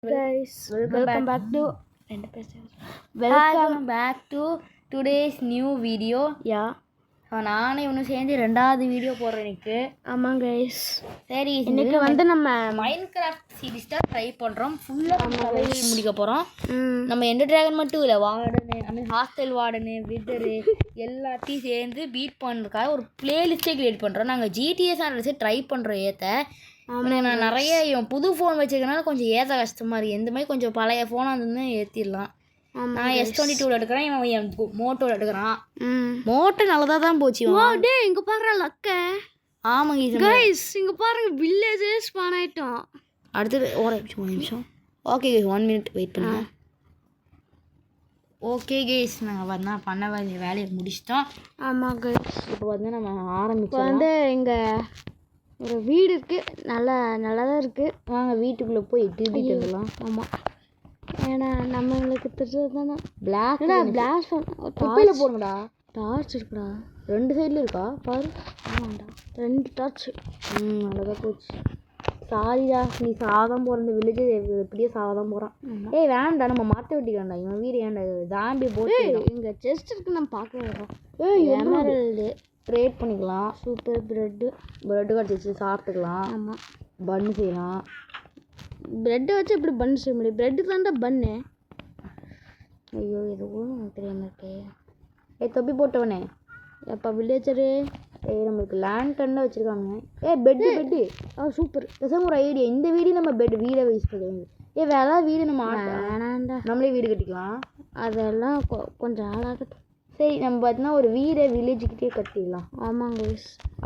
guys, welcome back to today's new video. நானே இன்னும் சேர்ந்து ரெண்டாவது வீடியோ போடுறேன் எனக்கு. ஆமாம் கைஸ், சரி இன்னைக்கு வந்து நம்ம மைன்கிராஃப்ட் சீரிஸ் தான் ட்ரை பண்ணுறோம். ஃபுல்லாக முடிக்க போகிறோம். நம்ம எந்த ட்ராகன் மட்டும் இல்லை, வார்டனு ஹாஸ்டல் வார்டனு விதரு எல்லாத்தையும் சேர்ந்து பீட் பண்ணுறதுக்காக ஒரு பிளேலிஸ்ட்டே கிரியேட் பண்ணுறோம். நாங்கள் ஜிடிஎஸ் ட்ரை பண்ணுறோம் ஏற்ற. நான் நிறைய புது ஃபோன் வச்சுருக்கனால கொஞ்சம் ஏற்ற கஷ்டமாக இருக்குது. எந்த மாதிரி கொஞ்சம் பழைய ஃபோனாக இருந்ததுன்னு ஏற்றிடலாம். நான் S22 எடுக்கிறேன், இவன் மோட்டோவில் எடுக்கிறான். மோட்டோ நல்லதாக தான் போச்சு. இங்கே பாருங்க லக்க. ஆமாங்க கைஸ், இங்கே பாருங்க வில்லேஜே ஸ்பான் ஆகிட்டோம். அடுத்தது ஒரு நிமிஷம். ஓகே கைஸ், 1 minute வெயிட் பண்ணுங்க. ஓகே கைஸ், நாங்கள் வந்து பண்ண வேலையை முடிச்சிட்டோம். ஆமாம் கைஸ், இப்போ வந்து நம்ம ஆரம்பிச்சோம். வந்து இங்கே ஒரு வீடு இருக்குது, நல்லா தான் இருக்குது. வாங்க வீட்டுக்குள்ளே போய் திருடிட்டு வரலாம். ஆமாம், ஏன்னா நம்மளுக்கு தெரிஞ்சது தானே. பிளாக் குப்பையில் போடுங்கடா. டார்ச் இருக்குடா, 2 சைடில் இருக்கா பாரு. ஆமாண்டா, 2 டார்ச். அழகாக போச்சு. சாரிடா, நீ சாதம் போகிற இந்த வில்லேஜ் எப்படியோ சாதம் போகிறான். வேண்டா, நம்ம மாற்ற வெட்டிக்கலாம்டா. இவன் வீடு ஏன்டா தாண்டி போட்டு இங்கே செஸ்ட் இருக்கு, நம்ம பார்க்க வரோம். எமரல்டு ட்ரேட் பண்ணிக்கலாம். சூப்பர் ப்ரெட்டு கிடச்சிச்சு, சாப்பிட்டுக்கலாம். ஆமாம், பன்னு செய்யலாம். ப்ரெட்டை வச்சு எப்படி பன் செய்ய முடியும்? ப்ரெட்டு தான்டா பன்னு. ஐயோ, எதுவும் எனக்கு தெரியாமல் இருக்கே. தொப்பி போட்டவனே எப்போ வில்லேஜரு. நம்மளுக்கு லேண்டன்ல வச்சுருக்காங்க. Bed super. பேசாம ஒரு ஐடியா, இந்த வீடு நம்ம வீடை யூஸ் பண்ணுவோம். வேற ஏதாவது வீடு நம்ம வேணாண்டா, நம்மளே வீடு கட்டிக்கலாம். அதெல்லாம் கொஞ்சம் ஆளாகட்டும். சரி, நம்ம பார்த்தீங்கன்னா ஒரு வீடை வில்லேஜுக்கிட்டே கட்டிடலாம். ஆமாங்க,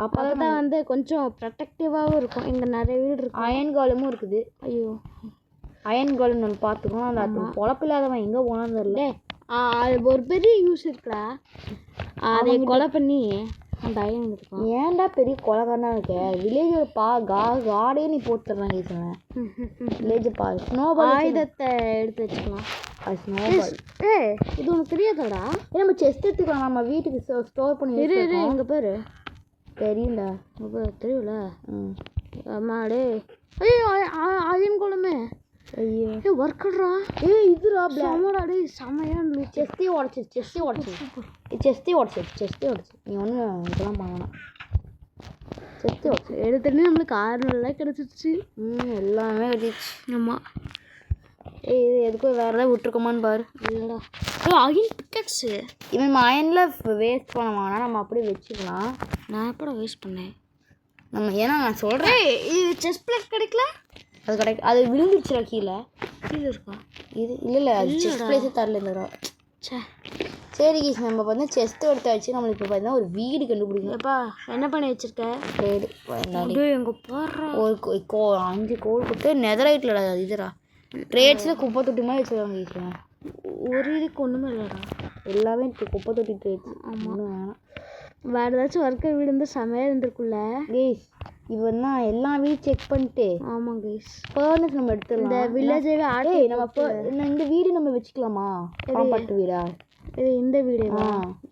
அப்போ தான் வந்து கொஞ்சம் ப்ரொடெக்டிவாகவும் இருக்கும். இங்கே நிறைய வீடு இருக்கு. அயன் காலமும் இருக்குது. ஐயோ, அயன் காலம் நம்ம பார்த்துக்கணும். அந்த பொழப்பு இல்லாதவன் எங்கே போனான்னு தெரியல. அது ஒரு பெரிய யூஸ் இருக்குடா. அதை கொலை பண்ணி அந்த அயன் இருக்கும். ஏன்டா பெரிய கொலைகாரனா இருக்க? வில்லேஜோட காடே நீ போட்டுறாங்க. வில்லேஜ் ஸ்னோபால் ஆயுதத்தை எடுத்து வச்சுக்கலாம். அது ஸ்னோபால். இது உனக்கு தெரியாதாடா? நம்ம செஸ்ட் எடுத்துக்கலாம், நம்ம வீட்டுக்கு ஸ்டோர் பண்ணி. எங்கள் பேர் தெரியும்டா. தெரியல. ஆமாடே. ஐயோ, அயன் குளமே. ஐயோ, ஒர்க்கடா. இதுரா செம்மடா. டேய் செம்மையா செஸ்டே உடச்சு. நீ ஒன்றும் இதெல்லாம் பண்ணலாம். செஸ்டே உடச்சு எடுத்துட்டு நம்மளுக்கு 600 கிடச்சிருச்சு. எல்லாமே கிடச்சிச்சு. ஆமாம். இது எதுக்கும் வேறு ஏதாவது விட்டுருக்கோமான்னு பாரு. இல்லைடா, அயன் பிக்கெக்ஸு. இவன் அயனில் வேஸ்ட் பண்ண வேணாம், நம்ம அப்படியே வச்சுக்கலாம். நான் எப்போ வேஸ்ட் பண்ணேன்? ஏன்னா நான் சொல்கிறேன், இது செஸ் பிளேட் கிடைக்கல. அது கிடைக்கும். அது விழுந்துருச்சுடா, கீழே இருக்கா இது? இல்லை, அது செஸ் பிளேஸே தரல. சரி கீஸ், நம்ம வந்து செஸ்ட்டு எடுத்தாச்சு. நம்மளுக்கு இப்போ பார்த்தீங்கன்னா ஒரு வீடு கண்டுபிடிக்கணும். எப்பா என்ன பண்ணி வச்சுருக்க? எங்கே போடுறோம்? ஒரு 5 கோல் கொடுத்து நெதரைட்டில் இதுடா ட்ரேட்ஸில் குப்பை தொட்டி மாதிரி வச்சுருவாங்க கீஸ். ஒரு இதுக்கு ஒன்றுமே இல்லைடா, எல்லாமே குப்பை தொட்டி ட்ரேட்ஸ். ஆமாம், வேணாம். வேறு ஏதாச்சும் ஒர்க்கர் வீடு இருந்து செமையாக இருந்திருக்குல்ல கீஸ். இவன் தான் எல்லா வீடும் செக் பண்ணிட்டு. ஆமாம் கைஸ், ஃபர்னஸ் நம்ம எடுத்துடலாம். இந்த வில்லேஜே நம்ம இந்த வீடு நம்ம வச்சுக்கலாமா? காம்பாக்ட் வீடா இது? இந்த வீடு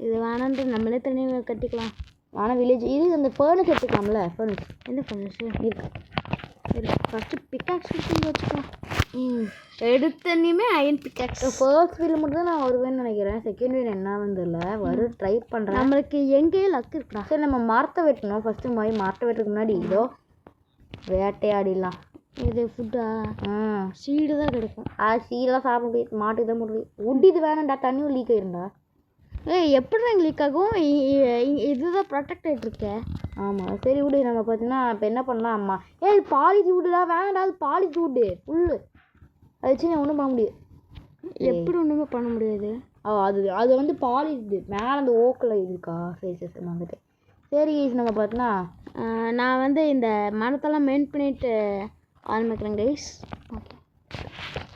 இது வேணான்ட்டு நம்மளே தனியாக கட்டிக்கலாம். ஆனால் வில்லேஜ் இது அந்த ஃபர்னஸ் எடுத்துக்கலாம்ல. ஃபர்னஸ் எந்த ஃபர்னஸ் இருக்கு? ஃபஸ்ட்டு பிக்காக்ஸ் வச்சுக்கலாம். எடுத்தனையுமே அயன் பிக்காக்ஸ். ஃபர்ஸ்ட் வீடில் மட்டும் தான் நான் வருவேன்னு நினைக்கிறேன். செகண்ட் வீடு என்னன்னு தெரியல. ட்ரை பண்ணுறேன். நம்மளுக்கு எங்கேயே லக் இருக்குடா. சரி, நம்ம மரத்தை வெட்டணும் ஃபஸ்ட்டு. மரத்தை வெட்டுறதுக்கு முன்னாடி இதோ வேட்டையாடிடலாம். இது ஃபுட்டா? சீடு தான் கிடைக்கும். சீடெல்லாம் சாப்பிட முடியாது, மாட்டுக்கு தான் முடியும். உட் இது வேணாண்டா, தண்ணியும் லீக் ஆயிருந்தா. எப்படி எங்களுக்கு லீக் ஆகும்? இதுதான் ப்ரொடெக்ட் ஆகிட்டுருக்க. ஆமாம், சரி விடு. நம்ம பார்த்தீங்கன்னா இப்போ என்ன பண்ணலாம்? அம்மா பாலிஜ் விடுடா. வேண்டாம், அது பாலிஜ் விடு ஃபுல்லு. அது வச்சு நான் ஒன்றும் பண்ண முடியாது. எப்படி ஒன்றுமே பண்ண முடியாது? அது வந்து பாலிஜ் மேலே அந்த ஓக்கில் இருக்கா? சரி வந்துட்டு. சரி நம்ம பார்த்தீங்கன்னா நான் வந்து இந்த மரத்தெல்லாம் மெயின் பண்ணிட்டு ஆரம்பிக்கிறேன் கைஸ்.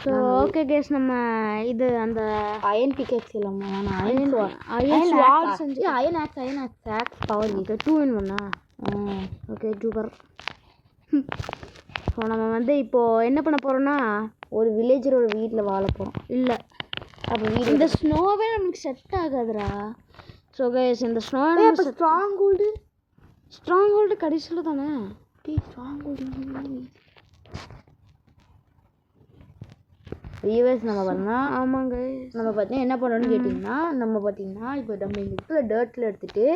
ஸோ ஓகே கேஸ், நம்ம இது அந்த அயன் பிக்கெக்ஸ் இல்லாமல் அயன் வால் செஞ்சு iron ox power 2 in 1. Okay super. So நம்ம வந்து இப்போது என்ன பண்ண போகிறோன்னா, ஒரு வில்லேஜரோட வீட்டில் வாழ போகிறோம். இல்லை, அப்போ வீடு இந்த ஸ்னோவே நமக்கு செட் ஆகாதுடா. ஸோ கைஸ், இந்த ஸ்னோ ஸ்ட்ராங் ஹோல்டு கடைசியில் தானே. ஸ்ட்ராங் ஹோல்டு வியூவர்ஸ் நம்ம பார்த்தோம்னா ஆமாங்க நம்ம பார்த்தீங்கன்னா என்ன பண்ணணும்னு கேட்டிங்கன்னா நம்ம பார்த்தீங்கன்னா இப்போ நம்ம இந்த இடத்துல டர்ட்டில் எடுத்துகிட்டு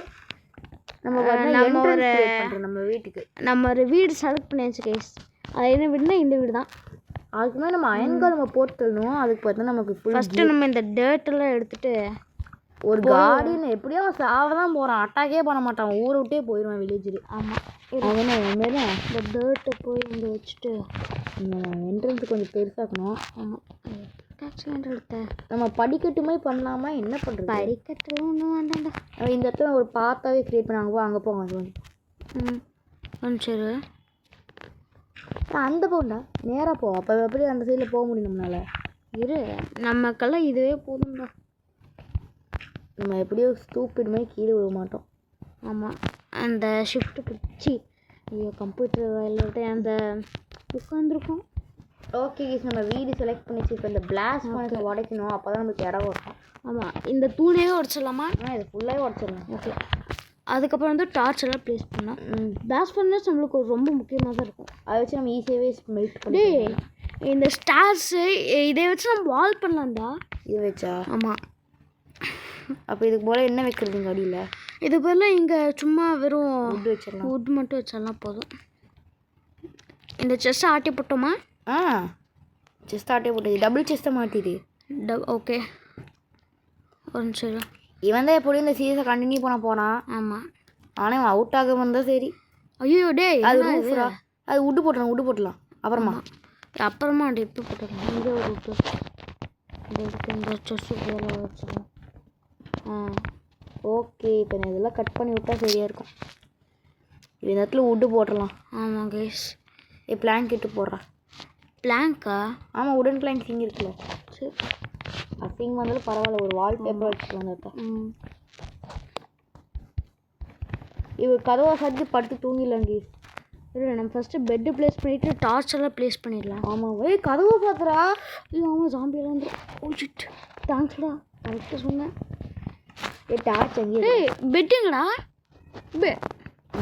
நம்ம பார்த்தீங்கன்னா என்ட்ரன்ஸ் கிரியேட் பண்ணுறோம் நம்ம வீட்டுக்கு. நம்ம ஒரு வீடு செலக்ட் பண்ணியாச்சு கைஸ். அது என்ன வீடுனா இந்த வீடு தான். அதுக்கு மேலே நம்ம அயன்கால் நம்ம போட்டுடணும். அதுக்கு பார்த்தா நமக்கு ஃபஸ்ட்டு நம்ம இந்த டர்ட்டெல்லாம் எடுத்துகிட்டு ஒரு கார்டியன் எப்படியோ சாவ தான் போகிறான், அட்டாக்கே பண்ண மாட்டான், ஊரை விட்டே போயிடுவான் வில்லேஜில். ஆமாம் அவனே அதுமாரி இந்த டர்ட்டை போய் இங்கே வச்சுட்டு என்ட்ரன்ஸு கொஞ்சம் பெருசாக்கணும். ஆமாம் எடுத்த நம்ம படிக்கட்டுமே பண்ணலாமா என்ன பண்ணுறது? படிக்கட்டுலாம் ஒன்றும் வேண்டாம்டா. நம்ம இந்த இடத்துல ஒரு பாத்தாவே க்ரியேட் பண்ணாங்க. அங்கே போங்க அது சரி அந்த போண்டா நேராக போ. அப்போ எப்படி அந்த சைடில் போக முடியும் நம்மளால? இரு நமக்கெல்லாம் இதுவே போதும்டா. நம்ம எப்படியோ ஸ்டூப்பிட் மாதிரி கீழே விட மாட்டோம். ஆமாம் அந்த ஷிஃப்ட்டு பிடிச்சி ஐயோ கம்ப்யூட்டர் வேலையிட்ட அந்த உட்காந்துருக்கோம். ஓகே கேஸ் நம்ம வீடு செலக்ட் பண்ணிச்சு. இப்போ இந்த பிளாஸ்ட் பண்ணி உடைக்கணும், அப்போ தான் நமக்கு இடம் வரும். ஆமாம் இந்த தூணையே உடச்சிடலாமா? இது ஃபுல்லாகவே உடச்சிடலாம். ஓகே அதுக்கப்புறம் வந்து டார்ச் எல்லாம் ப்ளேஸ் பண்ணலாம். பிளாஸ்ட் பண்ணால் நம்மளுக்கு ஒரு ரொம்ப முக்கியமாக தான் இருக்கும். அதை வச்சு நம்ம ஈஸியாகவே மெல்ட் பண்ணி இந்த ஸ்டார்ஸு இதை வச்சு நம்ம வால் பண்ணலாம்டா. இதை வச்சா? ஆமாம். அப்போ இதுக்கு போல் என்ன வைக்கிறதுங்க அடியில்? இது போல் இங்கே சும்மா வெறும் வுட் வச்சிடலாம். வுட் மட்டும் வச்சிடலாம் போதும். இந்த செஸ்ட்டை ஆட்டி போட்டோமா? செஸ்ட் ஆட்டே போட்டது. டபுள் செஸ்ட்டை மாட்டிடு. ஓகே ஒரு நிமிஷம். இவன் தான் எப்படியும் இந்த சீரியஸை கண்டினியூ பண்ண போனான். ஆமாம் ஆனால் இவன் அவுட் ஆக வந்தால் சரி. ஐயோ டேய் அது ரூஃப்ரா, அது வுட்டு போட்டுடலாம். அப்புறமா இப்போ போட்டுடலாம். இங்கே ஒரு வுட்டு இந்த செஸ்ஸு போல வச்சிடலாம். ஓகே இப்போ நான் இதெல்லாம் கட் பண்ணி விட்டால் சரியாக இருக்கும். இப்போ இந்த இடத்துல வுட்டு போட்டுடலாம். ஆமாம் கைஸ். பிளாங்க் இட்டு போடுறேன். பிளாங்கா? ஆமாம் உடன் பிளாங்க் சிங் இருக்குல்ல. சரி அசிங் வந்தாலும் பரவாயில்ல, ஒரு வால் பேப்பர் வச்சுட்டு வந்துட்டேன். இவ கதவை சாத்தி படுத்து தூங்கிடலாம் கேஸ். இல்லை நம்ம ஃபஸ்ட்டு பெட்டு ப்ளேஸ் பண்ணிவிட்டு டார்ச் எல்லாம் ப்ளேஸ் பண்ணிடலாம். ஆமாம் கதவை பார்த்துறா. இல்லை ஆமாம் ஜாம்பியெல்லாம் வந்து ஓடிட்டு தேங்க்ஸ்டா கரெக்டாக சொன்னேன். டார்ச் அங்கேயே பெட்டுங்கடா அங்கே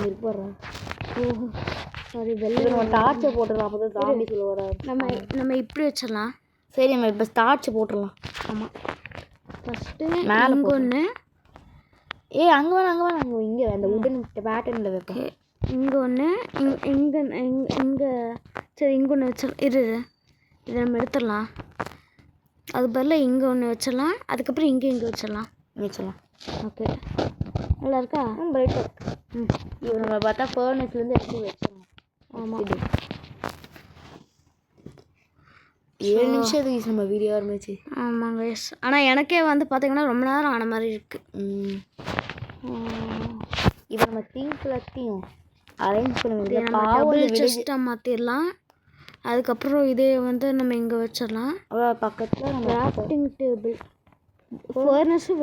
இருப்பாரா? ஓஹோ சாரி வெளில நம்ம டார்ச்சை போட்டுடலாம். அப்போ தான் ஜாம்பி சொல்ல வராது. நம்ம இப்படி வச்சிடலாம். சரி நம்ம இப்போ டார்ச்சை போட்டுடலாம். ஆமாம் ஃபஸ்ட்டு மேலே இங்கே ஒன்று. அங்கே வேணாம் அங்கே இங்கே அந்த உடன் பேட்டர்னில் வைப்பேன். இங்கே ஒன்று இங்கே இங்கே சரி இங்கே ஒன்று வச்சிடலாம். இதை நம்ம எடுத்துடலாம். அது பதில் இங்கே ஒன்று வச்சிடலாம். அதுக்கப்புறம் இங்கே வச்சிடலாம். ஓகே நல்லா இருக்கா? ரைட்டாக இருக்கு. இப்போ நம்ம பார்த்தா ஃபர்னஸ்லேருந்து எடுத்து வச்சிடலாம். ஆமாம் 7 நிமிஷம் இது நம்ம வீடியோ ஆரம்பிச்சு. ஆமாங்க எஸ். ஆனால் எனக்கே வந்து பார்த்தீங்கன்னா ரொம்ப நேரம் ஆன மாதிரி இருக்குது. இப்போ நம்ம திங்ஸ் எல்லாத்தையும் அரேஞ்ச் பண்ண டபுள் செஸ்ட்டாக மாற்றிடலாம். அதுக்கப்புறம் இதே வந்து நம்ம இங்கே வச்சிடலாம். பக்கத்தில் நம்ம கிராஃப்டிங் டேபிள் ஃபர்னஸும்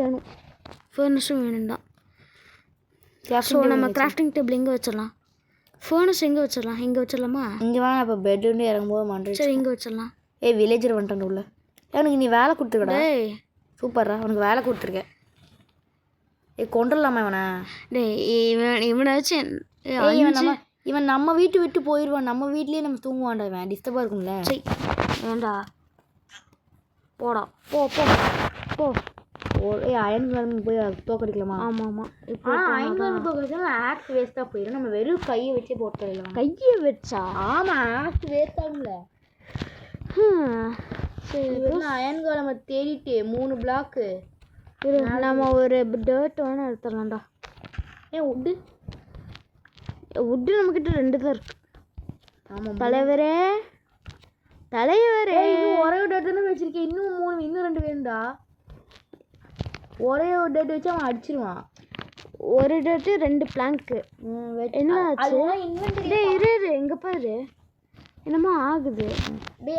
வேணும் தான். ஸோ நம்ம கிராஃப்டிங் டேபிள் இங்கே வச்சிடலாம். ஃபர்னஸ் எங்கே வச்சிடலாம்? இங்கே வச்சிடலாமா? இங்கே வேணா. இப்போ பெட்லேருந்து இறங்கும்போது மண்டே. சரி இங்கே வச்சிடலாம். வில்லேஜர் வந்துட்டேன் உள்ள. அவனுக்கு நீ வேலை கொடுத்துருக்கடா. சூப்பர்ரா, உனக்கு வேலை கொடுத்துருக்கேன். கொண்டுடலாமா இவனை? இவனை வச்சு இவன் நம்ம வீட்டு விட்டு போயிடுவான். நம்ம வீட்லேயே நம்ம தூங்குவான்டா. இவன் டிஸ்டர்பாக இருக்கும்ல. சரி வேண்டா போடா போ போ போ. அயன் மேலே போய் தோக்கடிக்கலாமா? ஆமாம் இப்போ அயன் மேலே தோக்கடிச்சா ஆக்ஸ் வேஸ்ட்டாக போயிடும். நம்ம வெறும் கையை வச்சே போட்டுடலாம். கையை வச்சா? ஆமாம் ஆக்ஸ் வேஸ்ட் ஆகும்ல. சரி அயன் கால் நம்ம தேடிட்டு 3 பிளாக்கு நம்ம ஒரு டர்ட் வேணால் எடுத்துடலாம்டா. வுட்டு நம்மக்கிட்ட 2 தான் இருக்கு. ஆமாம் தலைவரே ஒரே ஒரு டேட் தானே வச்சிருக்கேன். இன்னும் 2 வேணும்டா. ஒரே ஒரு டேட் வச்சு அவன் அடிச்சிருவான். ஒரு டேட்டு 2 பிளாங்க்கு. என்ன ஆச்சு? இரு எங்கே பாரு என்னமோ ஆகுது.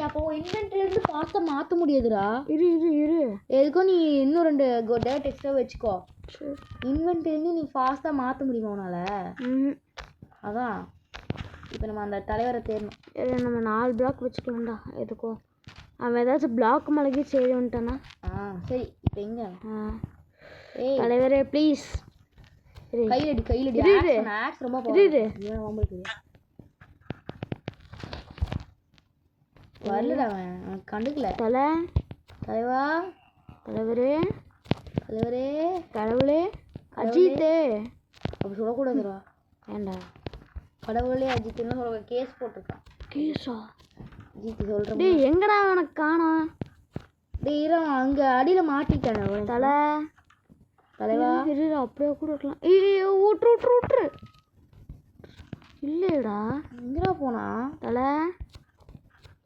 அப்போ இன்வென்ட்ரிலேருந்து பார்த்த மாற்ற முடியாதுடா. இரு எதுக்கும் நீ இன்னும் 2 டேட் எக்ஸ்ட்ரா வச்சுக்கோ. இன்வென்ட்ரிலேருந்து நீ ஃபாஸ்ட்டாக மாற்ற முடியுமா உன்னால்? அதான் இப்போ நம்ம அந்த தலைவரை தேடணும். நம்ம 4 பிளாக் வச்சுக்கலாம்டா. எதுக்கும் அவன் ஏதாச்சும் பிளாக் மலைக்கு சரி வந்துட்டானா? சரி இப்போ எங்கே தலைவரே ப்ளீஸ் கையிலடி ஆக்ஸ் ரொம்ப வரலடா அவன் கண்டுக்கல. தலை தலைவா, தலைவரே தலைவரே, கடவுளே அஜித்தே அப்படி சொல்லக்கூடாதுடா. ஏண்டா கடவுளே அஜித்துன்னு சொல்ல கேஸ் போட்டிருக்கான். கேஸா? அஜித் சொல்கிறேன். டேய் எங்கடா அவனுக்கு காணோம்? டேய் இரு, அங்கே அடியில் மாட்டிட்டானே அவன். தலை தலைவா, இரு அப்படியே கூட இருக்கலாம். ஐயோ விட்ரு விட்ரு விட்ரு. இல்லையடா எங்கடா போனா? தலை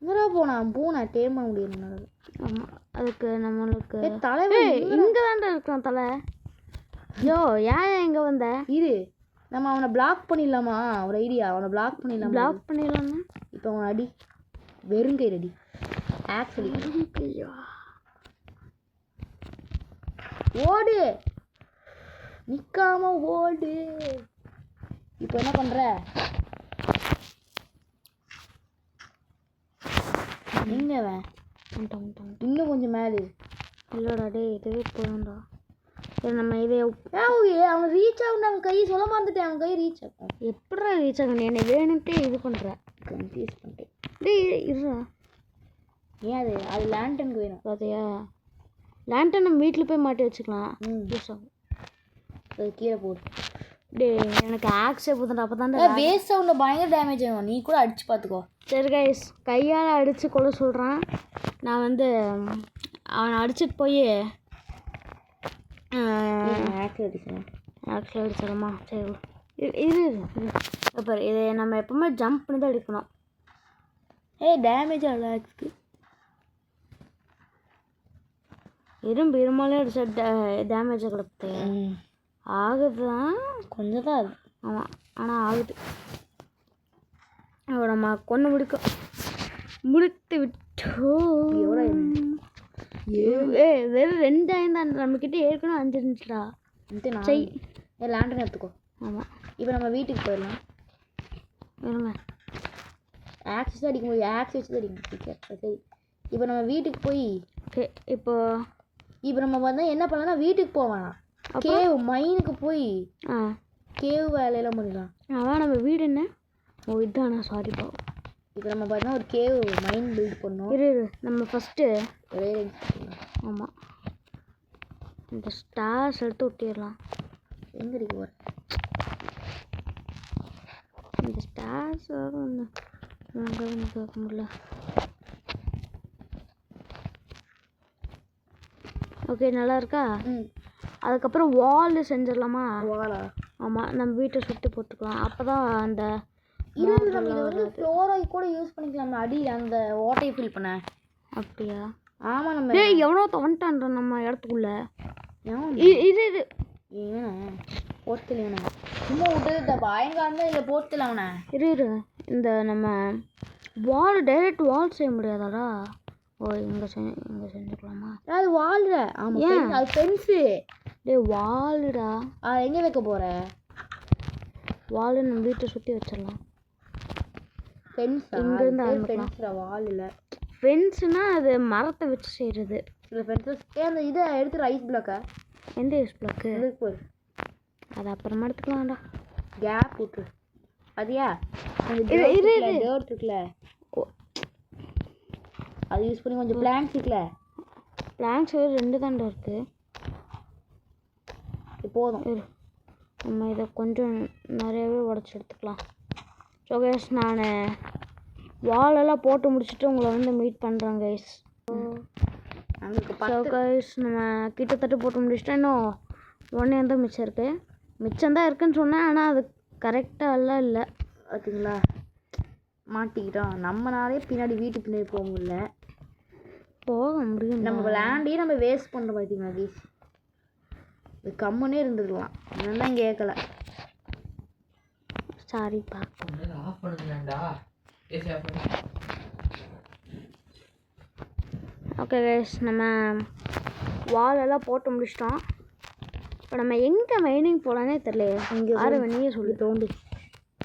எங்கடா போனான்? பூனை டேம் பண்ண முடியும். ஆமாம் அதுக்கு நம்மளுக்கு தலைவா இங்கே தான்டா இருக்கான் தலை. ஐயோ ஏன் இங்கே வந்த? இரு, நம்ம அவனை பிளாக் பண்ணிடலாமா? ஒரு ஐடியா, அவனை பிளாக் பண்ணிடலாம். பிளாக் பண்ணிடலாம்னா இப்போ அவன் அடி வெறுங்கை ரெடி ஆக்சுவலி ஓடு, நிக்காம ஓடு. இப்போ என்ன பண்ற? எங்க அவன்? இன்னும் கொஞ்சம் மேலே. இல்லைடா டே இதுவே போதும்டா. சரி நம்ம இதை அவன் ரீச் ஆகும். அவன் கை சொல்ல மறந்துட்டேன். அவன் கை ரீச் ஆகும். எப்படா ரீச் ஆகணும்? என்னை வேணுன்ட்டே இது பண்ணுற. கன்ஃபியூஸ் பண்ணிட்டேன். டே இருடா. ஏன் அது லேண்டனுக்கு வேணும். பார்த்தியா லேண்டன் நம்ம வீட்டில் போய் மாட்டி வச்சுக்கலாம். யூஸ் ஆகும். அது கீழே போடு. டே எனக்கு ஆக்ஸே போதுண்டா. அப்போ தான் வேஸ்ட் சவுண்டில் பயங்கர டேமேஜ் ஆகும். நீ கூட அடிச்சு பார்த்துக்கோ. சரி கைஸ் கையால் அடித்து கொள்ள சொல்கிறான். நான் வந்து அவனை அடிச்சுட்டு போய் ஆக்ஸில் அடிச்சிடமா? சரி இது இப்போ இதை நம்ம எப்பவுமே ஜம்ப் பண்ணி தான் அடிக்கணும். டேமேஜ் ஆகல ஆக்ஸுக்கு. இருமாலே அடிச்சா டேமேஜ் கிடக்கு. ஆகுது தான், கொஞ்சம் தான் அது. ஆமாம் ஆனால் ஆகுது. நம்ம கொண்டு முடித்து விட்டோம். வெறும் 2 தான். நம்மக்கிட்ட ஏற்கனவே 5 இருந்துச்சுடா. சரி லேண்டன் எடுத்துக்கோ. ஆமாம் இப்போ நம்ம வீட்டுக்கு போயிடலாம். இருங்க ஆக்ஸ் அடிக்க முடியும். ஆக்ஸ் வச்சு தான் அடிக்க. சரி இப்போ நம்ம வீட்டுக்கு போய் இப்போ நம்ம வந்து என்ன பண்ணலாம்னா வீட்டுக்கு போவேன். கேவ் மைனுக்கு போய் கேவ் வேலையெல்லாம் பண்ணிடலாம். அதான் நம்ம வீடு என்ன? ஓ இதுதானா? சாரிப்பா. இப்போ நம்ம பார்த்தீங்கன்னா ஒரு கேவ் மைன் பில்ட் பண்ணோம். இரு நம்ம ஃபஸ்ட்டு ஆமாம் இந்த ஸ்டார்ஸ் எடுத்து ஒட்டிடலாம். எங்கே இருக்கு போகிற இந்த ஸ்டார்ஸ் ஒன்று கேட்க முடியல. ஓகே நல்லா இருக்கா? அதுக்கப்புறம் வால் செஞ்சிடலாமா? வாலா? ஆமாம் நம்ம வீட்டை சுற்றி போட்டுக்கலாம். அப்போ தான் அந்த இது வந்து ஃப்ளோராய் கூட யூஸ் பண்ணிக்கலாம். அடி அந்த ஓட்டையை ஃபில் பண்ண. அப்படியா? ஆமாம். நம்ம எவனோ வந்துட்டான்ற நம்ம இடத்துக்குள்ள. இது ஏன் போட்டுல சும்மா விட்டது பயங்கரம். இல்லை போட்டுல அவனை இரு இந்த நம்ம வால் டைரக்ட் வால் செய்ய முடியாதாடா? ஓ இங்கே செஞ்சுக்கலாமா? அது வால்ற. ஆமாம் அது ஃபென்ஸு. வாலுடா. எங்கே வைக்க போகிற? வால் நம்ம வீட்டை சுற்றி வச்சிடலாம். ஃபென்ஸ் இங்கேருந்து ஃபென்ஸ்ரா வால் இல்லை. ஃபென்ஸ்னா அது மரத்தை வச்சு செய்கிறது. சில ஃபென்ஸஸ் அந்த இதை எடுத்து ஐஸ் பிளாக்கா? எந்த ஐஸ் பிளாக்கு? போய் அது அப்புறமா எடுத்துக்கலாம்டா. கேப் விட்டு அதியா டேர்ட் இருக்குல்ல அது யூஸ் பண்ணி கொஞ்சம் பிளாங்க்ஸ் இருக்குல்ல. பிளாங்க்ஸ் 2 தாண்டா இருக்குது. போதும். நம்ம இதை கொஞ்சம் நிறையவே உடச்சி எடுத்துக்கலாம். ஸோ கைஸ் நான் வாலெல்லாம் போட்டு முடிச்சுட்டு உங்களை வந்து மீட் பண்ணுறேன் கைஸ். ஸோ கைஸ் நம்ம கிட்டத்தட்ட போட்டு முடிச்சுட்டேன். இன்னும் 1 தான் மிச்சம் இருக்குது. மிச்சம்தான் இருக்குதுன்னு சொன்னேன். ஆனால் அது கரெக்டாக எல்லாம் இல்லை. ஓகேங்களா? மாட்டிக்கிட்டோம். நம்மளாலே பின்னாடி வீட்டு பின்னாடி போக முடியும். நம்ம லேண்டையும் நம்ம வேஸ்ட் பண்ணுறோம். பார்த்தீங்களா கைஸ்? இது கம்முன்னே இருந்துக்கலாம். அதெல்லாம் கேட்கல. சாரிப்பா. ஓகே கைஸ் நம்ம வாலெல்லாம் போட்டு முடிச்சிட்டோம். இப்போ நம்ம எங்கே மைனிங் போகலான்னே தெரியல. இங்கே யார் நீயே சொல்லி தோண்டு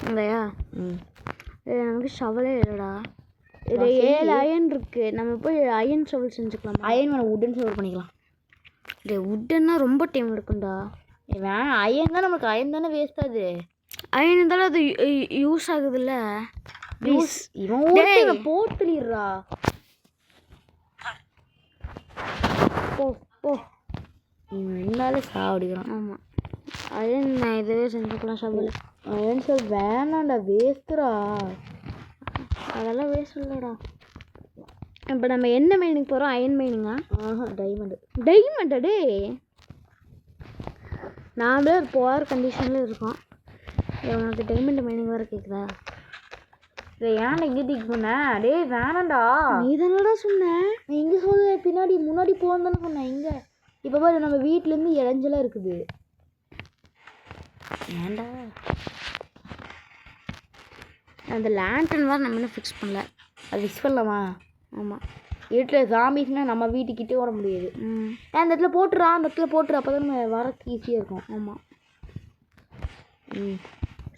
இல்லையா? நமக்கு ஷவலே இல்லைடா. இது 7 அயன் இருக்குது. நம்ம போய் அயன் ஷவல் செஞ்சுக்கலாம். அயன் வேணும், உட்டன் ஷவல் பண்ணிக்கலாம். உட்டன்னா ரொம்ப டைம் எடுக்கும்டா. அயன் தான் நமக்கு. அயன் தானே வேஸ்ட் ஆகுது. அயன் இருந்தாலும் அது யூஸ் ஆகுதுல்ல. ப்ளீஸ் இவன் ஒருத்தன் போட்டுலிடுறா. போ போ. இவன் என்னால சாவடிக்கிறான். ஆமாம் அயன் நான் இதுவே செஞ்சுக்கலாம் ஷவல். அயன் சார் வேணாண்டா வேஸ்ட்டுடா. அதெல்லாம் வேஸ்ட் இல்லைடா. இப்போ நம்ம என்ன மைனிங் போகிறோம்? அயன் மைனிங்கா? டைமண்டா டே. நாமளே ஒரு போகிற கண்டிஷனில் இருக்கோம். உனக்கு டைமண்ட் மைனிங் வேறு கேட்குதா? இதை ஏன்டா இங்கே தீக்கு பண்ண? டே வேணாண்டா. நீ தானடா சொன்னேன். நான் இங்கே சொல்ல பின்னாடி முன்னாடி போகணும் தானே சொன்னேன். இங்கே இப்போ பாரு நம்ம வீட்டிலேருந்து இளைஞ்சலாம் இருக்குது. ஏன்டா அந்த லேண்டன் வேறு நம்ம இன்னும் ஃபிக்ஸ் பண்ணல. அது ஃபிக்ஸ் பண்ணலாமா? ஆமாம். வீட்டில் ஜாம்பிஸ்னால் நம்ம வீட்டுக்கிட்டே வர முடியாது. அந்த இடத்துல போட்டுறா, அந்த இடத்துல போட்டுரு. அப்போ தான் நம்ம வரக்கு ஈஸியாக இருக்கும். ஆமாம்.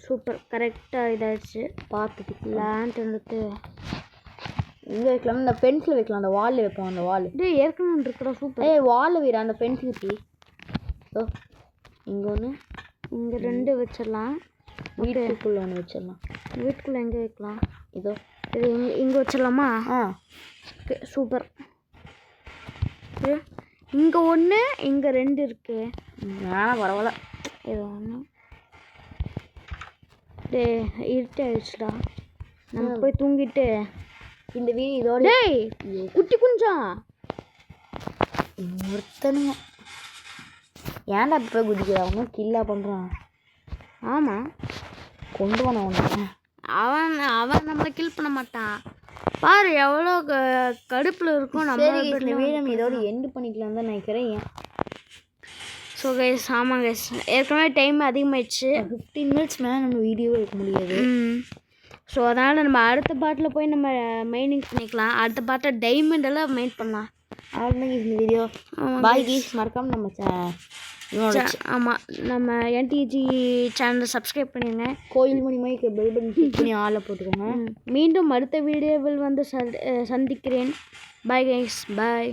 சூப்பர் கரெக்டாக இதாகிடுச்சு. பார்த்துட்டு லேண்டன் எடுத்து இங்கே வைக்கலாம். இந்த பென்சில் வைக்கலாம். அந்த வாலில் வைப்போம். அந்த வால் டே ஏற்கனவே இருக்குடா. சூப்பர். வாலில் வைடா அந்த பென்சில் வச்சு. ஓ இங்கே ஒன்று, இங்கே 2 வச்சிடலாம். வீட்டுக்குள்ளே ஒன்று வச்சிடலாம். வீட்டுக்குள்ளே எங்கே வைக்கலாம்? இதோ இது இங்கே வச்சிடலாமா? Okay super. இங்கே 1 இங்கே 2 இருக்கு. பரவாயில்ல. இது ஒன்று. டே இருட்டாயிடுச்சுடா. நம்ம போய் தூங்கிட்டு இந்த வீடு இதோட. டேய் குட்டி குஞ்சா ஒருத்தனுங்க ஏன்டா இப்போ குதிக்கிறா? அவங்க கில்லா பண்ணுறான். ஆமாம் கொண்டு போன ஒன்று. அவன் நம்மளை கில் பண்ண மாட்டான். பாரு எவ்வளோ கடுப்பில் இருக்கும். நம்ம இந்த வீடு நம்ம இதோட எண்டு பண்ணிக்கலாம் தான் நினைக்கிறேன். ஸோ கைஸ் ஆமாம் கைஸ் ஏற்கனவே டைம் அதிகமாகிடுச்சு. 15 மினிட்ஸ் மேலே நம்ம வீடியோ எடுக்க முடியாது. ஸோ அதனால் நம்ம அடுத்த பாட்டில் போய் நம்ம மைனிங் பண்ணிக்கலாம். அடுத்த பாட்டை டைமண்டெல்லாம் மெயின் பண்ணலாம். அவ்வளோதான் இந்த வீடியோ. பாய் கீஸ். மறக்காமல் நம்ம ஆமாம் நம்ம என்டிஜி சேனலை சப்ஸ்கிரைப் பண்ணிடுங்க. கோயில் மணி மாதிரி பெல் பட்டன் கிளிக் பண்ணி ஆளை போட்டுக்கோங்க. மீண்டும் அடுத்த வீடியோவில் வந்து சந்திக்கிறேன். Bye guys. பாய்.